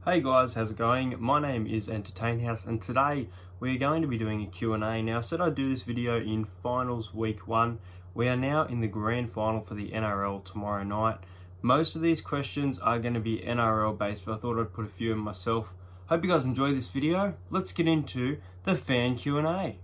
Hey guys, how's it going? My name is Entertain House and today we're going to be doing a Q&A. Now I said I'd do this video in finals week 1. We are now in the grand final for the NRL tomorrow night. Most of these questions are going to be NRL based, but I thought I'd put a few in myself. Hope you guys enjoy this video. Let's get into the fan Q&A.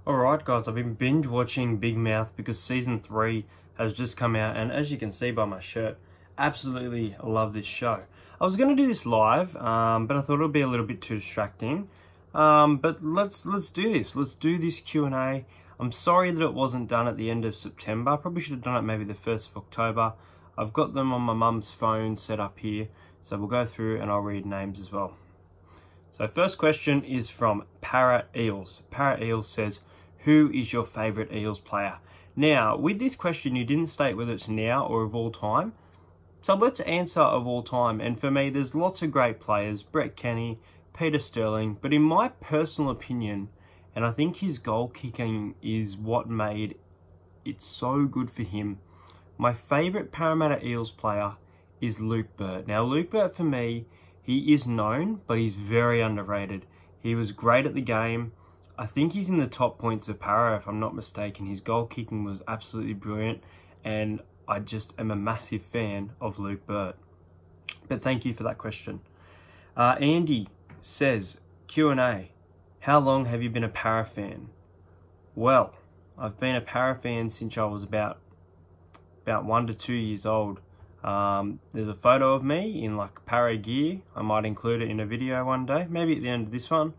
Alright guys, I've been binge watching Big Mouth because season 3 has just come out, and as you can see by my shirt, absolutely love this show. I was going to do this live, but I thought it would be a little bit too distracting. But let's do this. Let's do this Q&A. I'm sorry that it wasn't done at the end of September. I probably should have done it maybe the 1st of October. I've got them on my mum's phone set up here, so we'll go through and I'll read names as well. So first question is from Para Eels. Para Eels says, who is your favourite Eels player? Now, with this question, you didn't state whether it's now or of all time. So let's answer of all time. And for me, there's lots of great players. Brett Kenny, Peter Sterling. But in my personal opinion, and I think his goal kicking is what made it so good for him, my favourite Parramatta Eels player is Luke Burt. Now, Luke Burt, for me, he is known, but he's very underrated. He was great at the game. I think he's in the top points of Para, if I'm not mistaken. His goal kicking was absolutely brilliant, and I just am a massive fan of Luke Burt. But thank you for that question. Andy says, Q&A, how long have you been a Para fan? Well, I've been a Para fan since I was about 1 to 2 years old. There's a photo of me in like Para gear. I might include it in a video one day, maybe at the end of this one.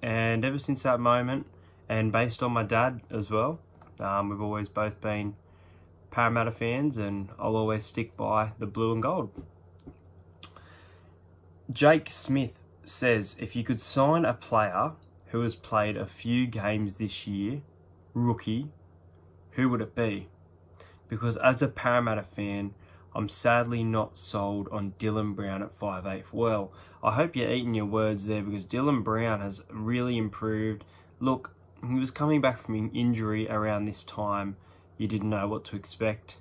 And ever since that moment, and based on my dad as well, we've always both been Parramatta fans, and I'll always stick by the blue and gold. Jake Smith says, if you could sign a player who has played a few games this year, rookie, who would it be? Because as a Parramatta fan, I'm sadly not sold on Dylan Brown at 5'8". Well, I hope you're eating your words there, because Dylan Brown has really improved. Look, he was coming back from an injury around this time. You didn't know what to expect.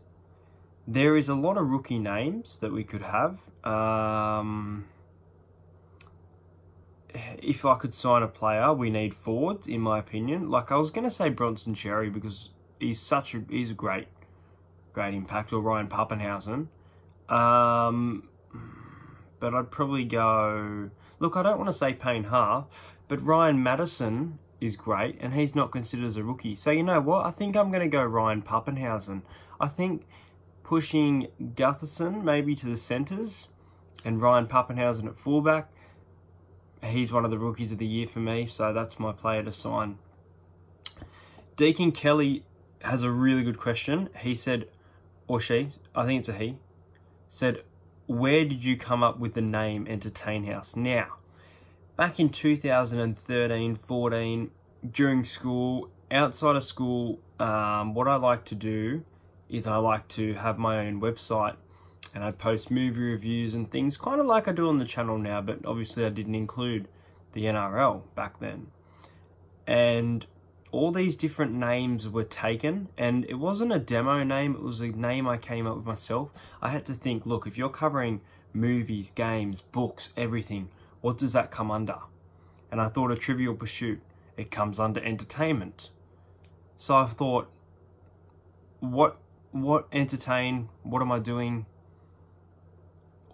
There is a lot of rookie names that we could have. If I could sign a player, we need forwards, in my opinion. Like, I was going to say Bronson Xerri because he's a great impact, or Ryan Papenhuyzen. But I'd probably go... Look, I don't want to say Payne Haas, but Ryan Madison is great, and he's not considered as a rookie. So you know what? I think I'm going to go Ryan Papenhuyzen. I think pushing Gutherson maybe to the centres and Ryan Papenhuyzen at fullback, he's one of the rookies of the year for me, so that's my player to sign. Deacon Kelly has a really good question. He said, or she, I think it's a he, said, where did you come up with the name Entertain House? Now, back in 2013, 14, during school, outside of school, what I like to do is I like to have my own website, and I'd post movie reviews and things, kind of like I do on the channel now, but obviously I didn't include the NRL back then. And all these different names were taken, and it wasn't a demo name, it was a name I came up with myself. I had to think, look, if you're covering movies, games, books, everything, what does that come under? And I thought a Trivial Pursuit, it comes under entertainment. So I thought, what entertain, what am I doing?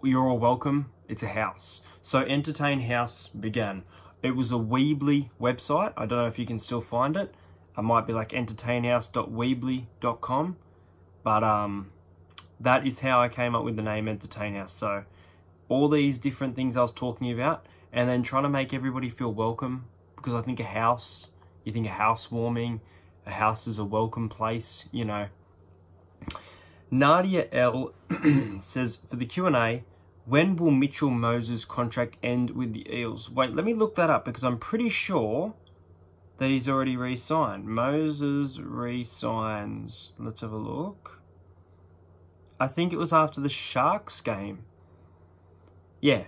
You're all welcome, it's a house. So Entertain House began. It was a Weebly website. I don't know if you can still find it. It might be like entertainhouse.weebly.com. But that is how I came up with the name Entertain House. So all these different things I was talking about, and then trying to make everybody feel welcome, because I think a house, you think a housewarming, a house is a welcome place, you know. Nadia L says, for the Q&A, when will Mitchell Moses' contract end with the Eels? Wait, let me look that up, because I'm pretty sure that he's already re-signed. Moses re-signs. Let's have a look. I think it was after the Sharks game. Yeah.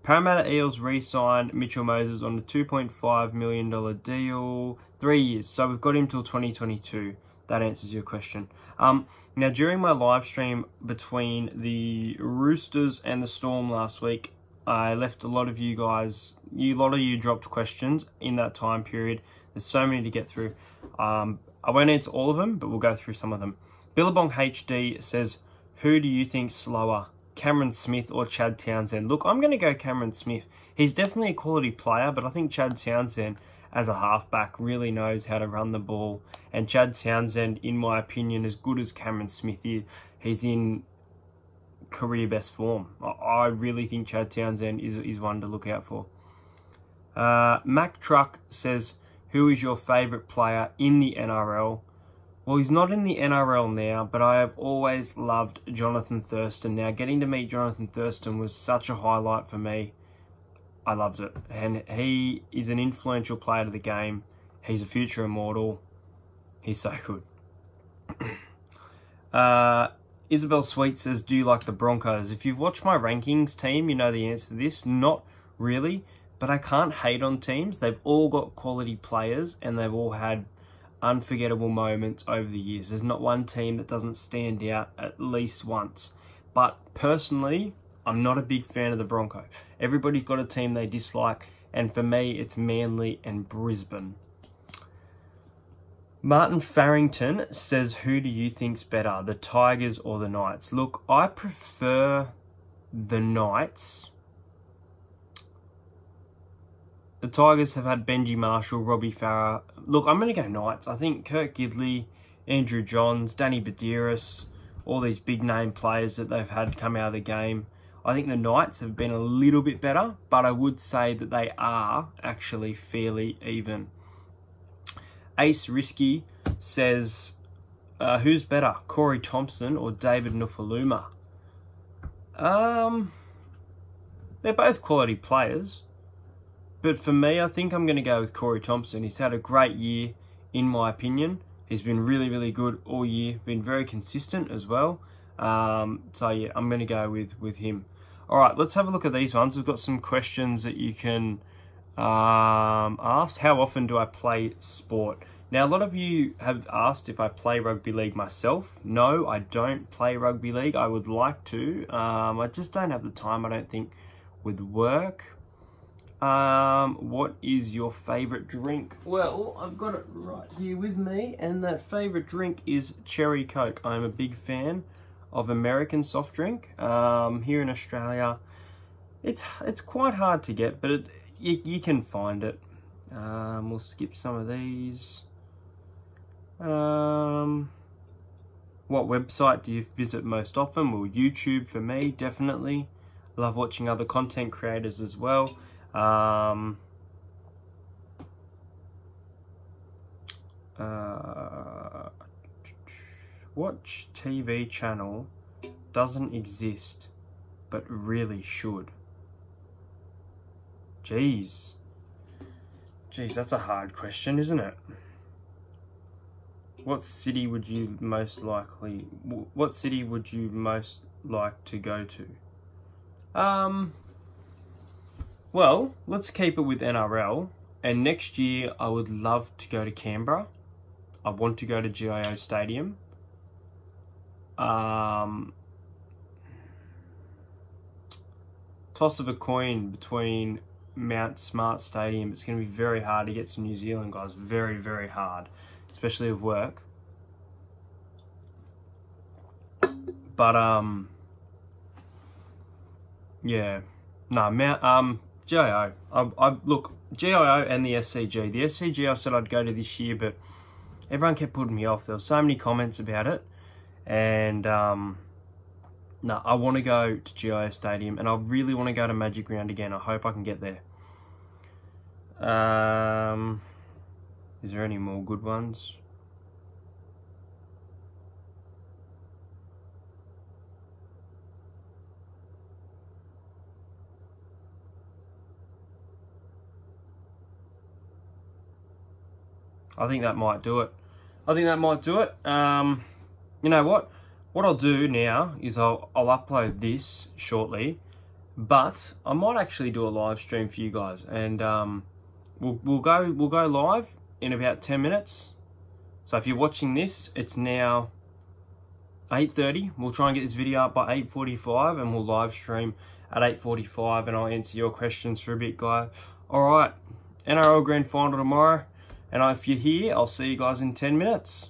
Parramatta Eels re-signed Mitchell Moses on a $2.5 million deal, 3 years. So we've got him till 2022. That answers your question. Now, during my live stream between the Roosters and the Storm last week, I left a lot of you guys, a lot of you dropped questions in that time period. There's so many to get through. I won't answer all of them, but we'll go through some of them. Billabong HD says, who do you think slower, Cameron Smith or Chad Townsend? Look, I'm going to go Cameron Smith. He's definitely a quality player, but I think Chad Townsend, as a halfback, really knows how to run the ball. And Chad Townsend, in my opinion, as good as Cameron Smith is, he's in career best form. I really think Chad Townsend is one to look out for. Mac Truck says, who is your favourite player in the NRL? Well, he's not in the NRL now, but I have always loved Jonathan Thurston. Now, getting to meet Jonathan Thurston was such a highlight for me. I loved it. And he is an influential player to the game. He's a future immortal. He's so good. Isabel Sweet says, do you like the Broncos? If you've watched my rankings team, you know the answer to this. Not really, but I can't hate on teams. They've all got quality players and they've all had unforgettable moments over the years. There's not one team that doesn't stand out at least once. But personally, I'm not a big fan of the Broncos. Everybody's got a team they dislike, and for me, it's Manly and Brisbane. Martin Farrington says, who do you think's better, the Tigers or the Knights? Look, I prefer the Knights. The Tigers have had Benji Marshall, Robbie Farah. Look, I'm going to go Knights. I think Kirk Gidley, Andrew Johns, Danny Badiris, all these big name players that they've had come out of the game. I think the Knights have been a little bit better, but I would say that they are actually fairly even. Ace Risky says, who's better, Corey Thompson or David Nufaluma? They're both quality players. But for me, I think I'm going to go with Corey Thompson. He's had a great year, in my opinion. He's been really, really good all year. Been very consistent as well. So yeah, I'm going to go with him. All right, let's have a look at these ones. We've got some questions that you can ask. How often do I play sport? Now, a lot of you have asked if I play rugby league myself. No, I don't play rugby league. I would like to. I just don't have the time, I don't think, with work. What is your favourite drink? Well, I've got it right here with me, and that favourite drink is Cherry Coke. I'm a big fan of American soft drink. Here in Australia, it's quite hard to get, but you can find it. We'll skip some of these. What website do you visit most often? Well, YouTube for me, definitely. Love watching other content creators as well. What TV channel doesn't exist but really should? Jeez, that's a hard question, isn't it? What city would you most like to go to? Well, let's keep it with NRL. And next year, I would love to go to Canberra. I want to go to GIO Stadium. Toss of a coin between Mount Smart Stadium. It's going to be very hard to get to New Zealand, guys. Very, very hard. Especially with work. But, yeah. No, GIO. Look, GIO and the SCG. The SCG I said I'd go to this year, but everyone kept putting me off. There were so many comments about it. And, no, I want to go to GIO Stadium, and I really want to go to Magic Round again. I hope I can get there. Is there any more good ones? I think that might do it. You know what? what I'll do now is I'll upload this shortly, but I might actually do a live stream for you guys, and we'll go live in about 10 minutes. So if you're watching this, it's now 8:30. We'll try and get this video up by 8:45, and we'll live stream at 8:45, and I'll answer your questions for a bit, guys. All right, NRL Grand Final tomorrow, and if you're here, I'll see you guys in 10 minutes.